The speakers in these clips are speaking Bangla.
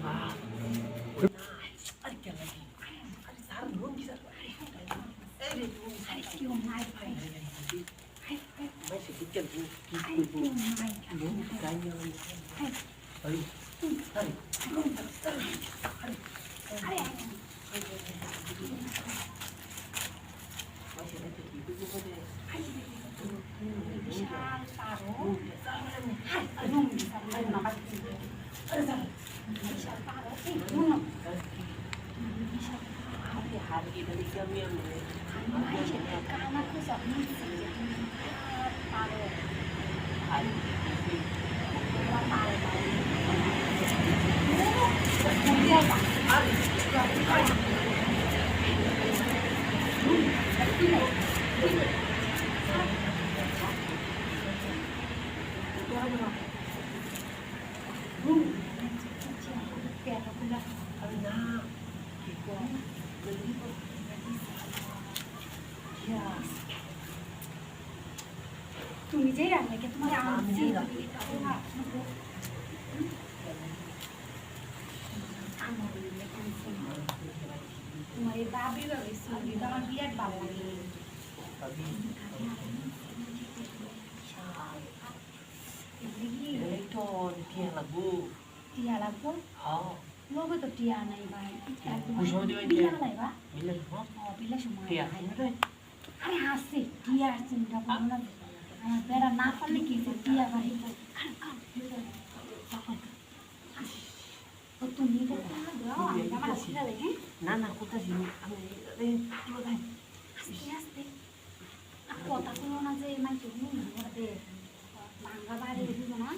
বাপ আরে কেন আরে স্যার লোন কি স্যার এই রে আরে কি নাই ভাই ভাই সে কি করব কি করব লোন কাই না আরে আরে বিশাল পারো বিশাল পারো হার এটা দেখি আমি কানা খুব পারো আর তুমি যেই রাখলে কি তোমার তোমার এই বাবি বাবি সঙ্গী তো আমার বিরাট ভালো লাগে টিয়া লাগবো লোকে তো টিয়া নাই ভাই বিলা সময় আরে হাসছে টিয়া চিন্তা করো না আমার বেড়া না পারলে কি টিয়া বাড়ি তুমি না না কোথায় আমি আস্তে আস্তে কথা বলো না যে মানে ভাঙ্গা বাইরে বুঝো না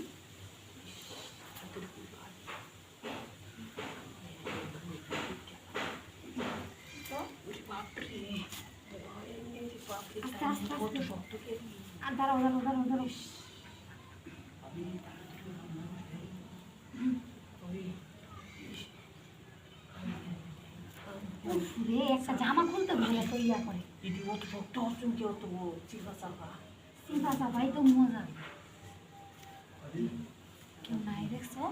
আর দাঁড়াও একটা জামা খুলতে বলে তো ইয়া করে অত শক্ত হচ্ছেন কি অত চিপা চাপাই তো মজা কেউ নাই দেখছো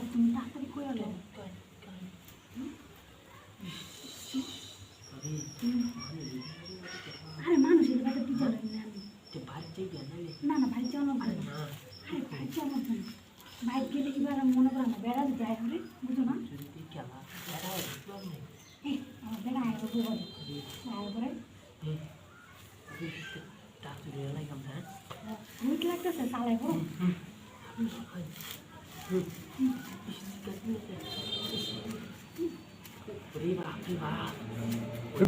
তুমি তাড়াতাড়ি করে লো আরে মানুষের বাড়ি টিচার না ভাই চলো আরে ভাই চলো ভাই গেলে এবার মনে করো না বেড়া যায় করে বুঝো না আমার বেড়া আয় করে ভূত লাগতেছে চালাই করো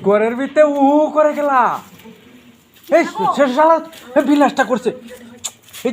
ঘরের ভিতরে করে গেলা এই শেষ শালা বিলাসটা করছে এই